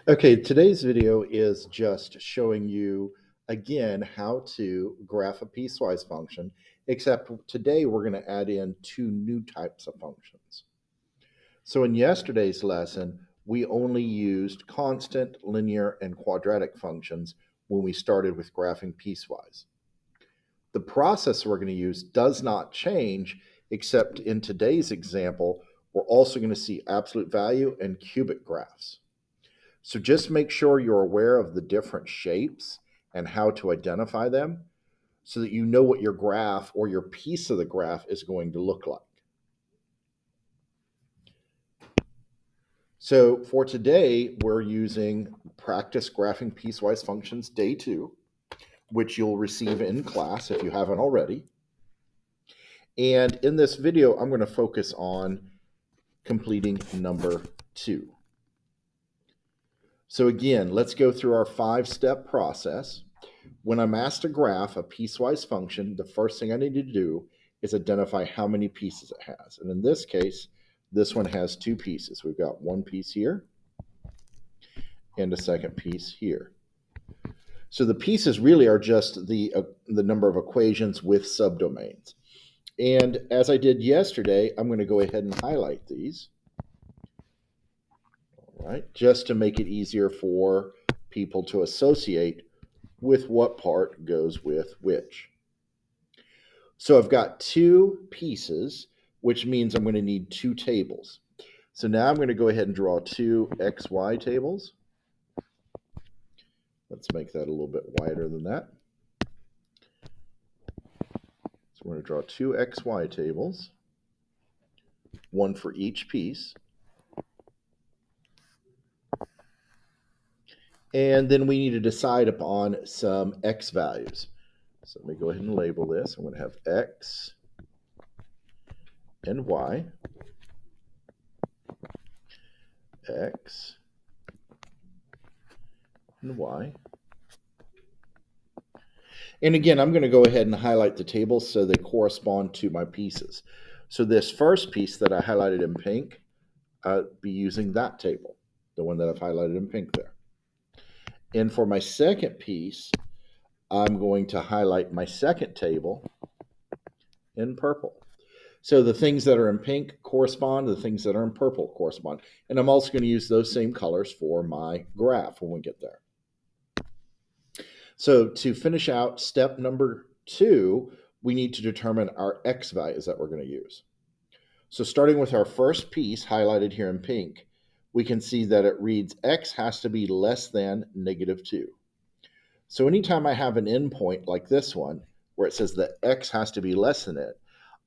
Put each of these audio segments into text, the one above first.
Okay, today's video is just showing you again how to graph a piecewise function, except today we're going to add in two new types of functions. So in yesterday's lesson, we only used constant, linear, and quadratic functions when we started with graphing piecewise. The process we're going to use does not change, except in today's example, we're also going to see absolute value and cubic graphs. So just make sure you're aware of the different shapes and how to identify them so that you know what your graph or your piece of the graph is going to look like. So for today, we're using Practice Graphing Piecewise Functions Day 2, which you'll receive in class if you haven't already. And in this video, I'm going to focus on completing number 2. So again, let's go through our 5-step process. When I'm asked to graph a piecewise function, the first thing I need to do is identify how many pieces it has. And in this case, this one has 2 pieces. We've got one piece here and a second piece here. So the pieces really are just the number of equations with subdomains. And as I did yesterday, I'm going to go ahead and highlight these. All right, just to make it easier for people to associate with what part goes with which. So I've got 2 pieces, which means I'm going to need 2 tables. So now I'm going to go ahead and draw 2 XY tables. Let's make that a little bit wider than that. So we're going to draw 2 XY tables, one for each piece. And then we need to decide upon some X values. So let me go ahead and label this. I'm going to have X and Y. X and Y. And again, I'm going to go ahead and highlight the tables so they correspond to my pieces. So this first piece that I highlighted in pink, I'll be using that table, the one that I've highlighted in pink there. And for my second piece, I'm going to highlight my second table in purple. So the things that are in pink correspond, the things that are in purple correspond. And I'm also going to use those same colors for my graph when we get there. So to finish out step number 2, we need to determine our X values that we're going to use. So starting with our first piece highlighted here in pink, we can see that it reads X has to be less than -2. So anytime I have an endpoint like this one, where it says that X has to be less than it,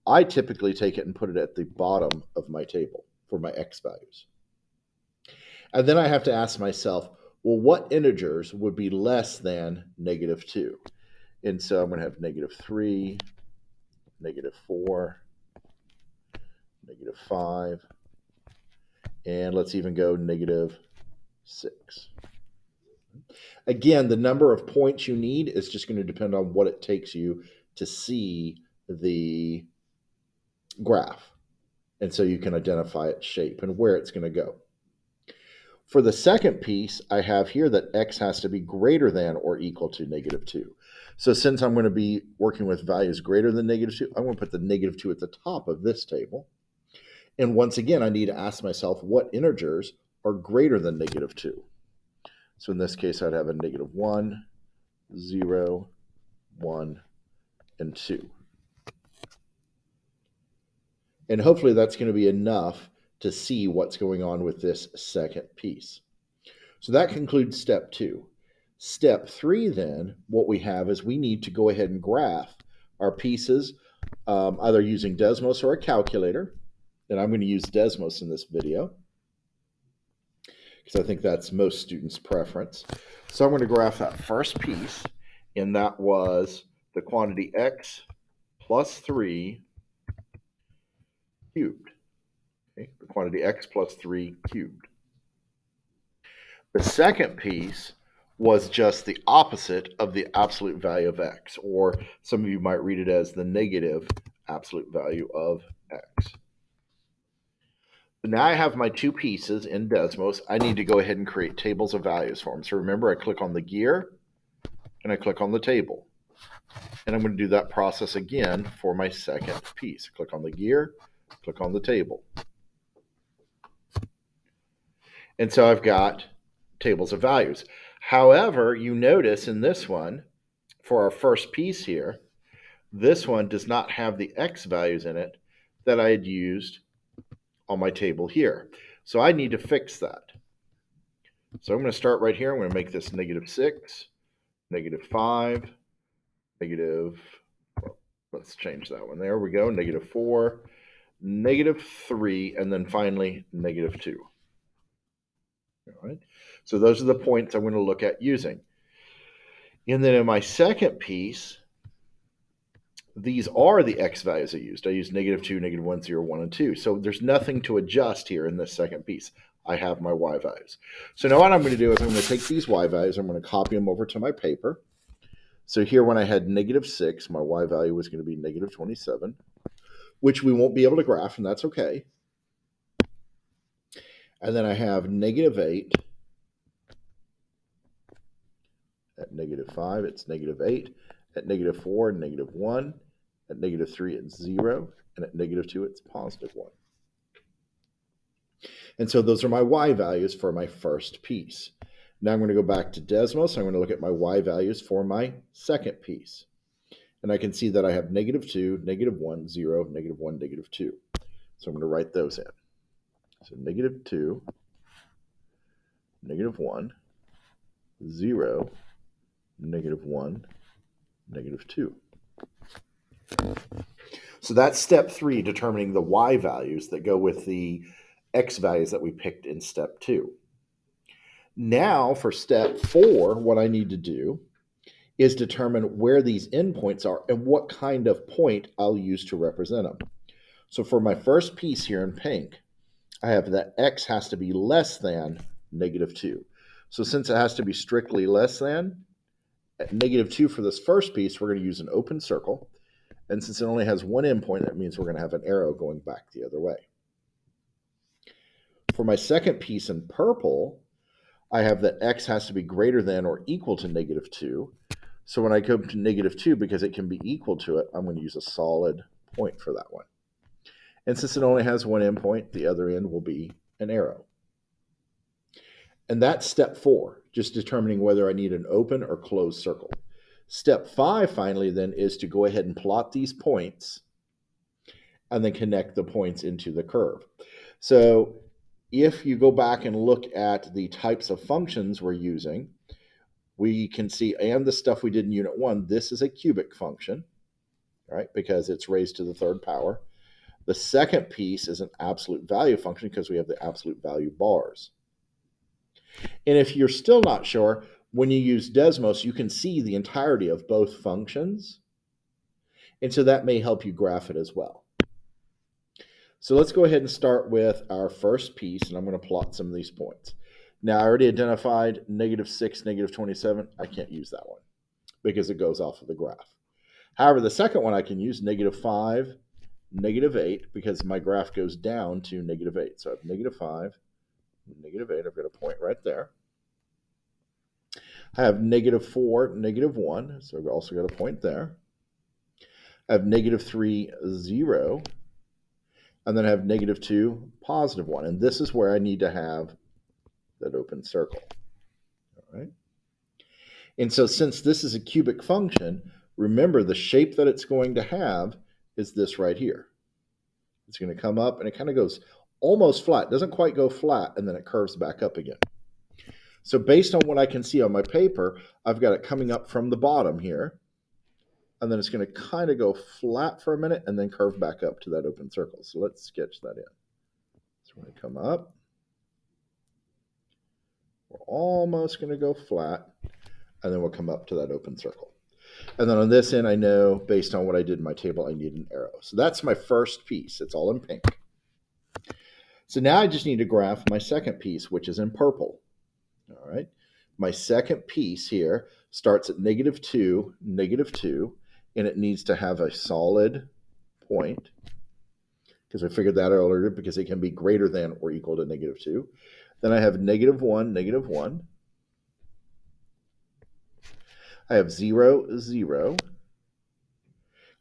I typically take it and put it at the bottom of my table for my X values. And then I have to ask myself, well, what integers would be less than -2? And so I'm going to have -3, -4, -5, and let's even go -6. Again, the number of points you need is just going to depend on what it takes you to see the graph. And so you can identify its shape and where it's going to go. For the second piece, I have here that X has to be greater than or equal to -2. So since I'm going to be working with values greater than -2, I'm going to put the -2 at the top of this table. And once again, I need to ask myself what integers are greater than -2. So in this case, I'd have a -1, 0, 1, and 2. And hopefully that's going to be enough to see what's going on with this second piece. So that concludes step 2. Step 3 then, what we have is we need to go ahead and graph our pieces either using Desmos or a calculator. And I'm going to use Desmos in this video because I think that's most students' preference. So I'm going to graph that first piece, and that was the quantity X plus 3 cubed. Okay, the quantity X plus 3 cubed. The second piece was just the opposite of the absolute value of X, or some of you might read it as the negative absolute value of X. now I have my two pieces in Desmos. I need to go ahead and create tables of values for them. So remember, I click on the gear and I click on the table. And I'm going to do that process again for my second piece. Click on the gear, click on the table. And so I've got tables of values. However, you notice in this one, for our first piece here, this one does not have the X values in it that I had used on my table here. So I need to fix that. So I'm going to start right here. I'm going to make this -6, -5, negative, well, let's change that one. There we go, -4, -3, and then finally -2. All right. So those are the points I'm going to look at using. And then in my second piece, these are the X values I used. I used -2, -1, 0, 1, and 2. So there's nothing to adjust here in this second piece. I have my Y values. So now what I'm going to do is I'm going to take these Y values, I'm going to copy them over to my paper. So here when I had -6, my Y value was going to be -27, which we won't be able to graph, and that's okay. And then I have -8. At -5, it's -8. At -4, -1. At -3, it's 0. And at -2, it's +1. And so those are my Y values for my first piece. Now I'm going to go back to Desmos. I'm going to look at my Y values for my second piece. And I can see that I have -2, -1, 0, -1, -2. So I'm going to write those in. So -2, -1, 0, -1, -2. So that's step 3, determining the Y values that go with the X values that we picked in step 2. Now for step 4, what I need to do is determine where these endpoints are and what kind of point I'll use to represent them. So for my first piece here in pink, I have that X has to be less than -2. So since it has to be strictly less than, at -2 for this first piece, we're going to use an open circle. And since it only has one endpoint, that means we're going to have an arrow going back the other way. For my second piece in purple, I have that X has to be greater than or equal to -2. So when I come to -2, because it can be equal to it, I'm going to use a solid point for that one. And since it only has one endpoint, the other end will be an arrow. And that's step 4, just determining whether I need an open or closed circle. Step 5, finally, then, is to go ahead and plot these points and then connect the points into the curve. So if you go back and look at the types of functions we're using, we can see, and the stuff we did in Unit 1, this is a cubic function, right, because it's raised to the third power. The second piece is an absolute value function because we have the absolute value bars. And if you're still not sure, when you use Desmos, you can see the entirety of both functions. And so that may help you graph it as well. So let's go ahead and start with our first piece, and I'm going to plot some of these points. Now, I already identified -6, -27. I can't use that one because it goes off of the graph. However, the second one I can use, -5, -8, because my graph goes down to -8. So I have -5, -8. I've got a point right there. I have -4, -1. So I've also got a point there. I have -3, 0. And then I have -2, +1. And this is where I need to have that open circle. All right. And so since this is a cubic function, remember the shape that it's going to have is this right here. It's going to come up and it kind of goes almost flat. It doesn't quite go flat, and then it curves back up again. So based on what I can see on my paper, I've got it coming up from the bottom here, and then it's going to kind of go flat for a minute and then curve back up to that open circle. So let's sketch that in. So we're going to come up. We're almost going to go flat, and then we'll come up to that open circle. And then on this end, I know, based on what I did in my table, I need an arrow. So that's my first piece. It's all in pink. So now I just need to graph my second piece, which is in purple. All right. My second piece here starts at -2, -2, and it needs to have a solid point. because I figured that out earlier, because it can be greater than or equal to -2. Then I have -1, -1. I have 0, 0.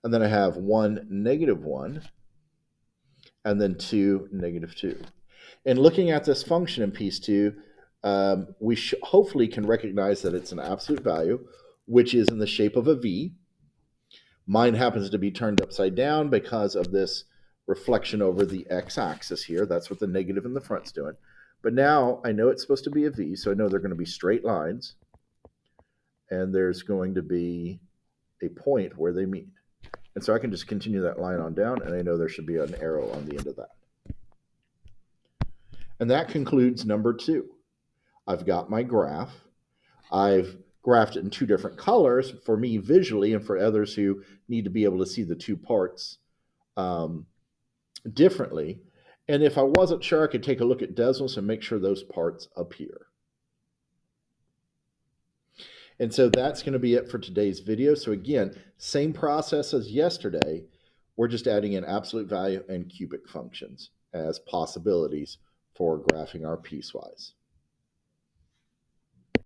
And then I have 1, -1. And then 2, -2. And looking at this function in piece 2, we hopefully can recognize that it's an absolute value, which is in the shape of a V. Mine happens to be turned upside down because of this reflection over the x-axis here. That's what the negative in the front's doing. But now I know it's supposed to be a V, so I know they're going to be straight lines. And there's going to be a point where they meet. And so I can just continue that line on down, and I know there should be an arrow on the end of that. And that concludes number 2. I've got my graph. I've graphed it in 2 different colors for me visually, and for others who need to be able to see the 2 parts differently. And if I wasn't sure, I could take a look at Desmos and make sure those parts appear. And so that's going to be it for today's video. So again, same process as yesterday. We're just adding in absolute value and cubic functions as possibilities for graphing our piecewise.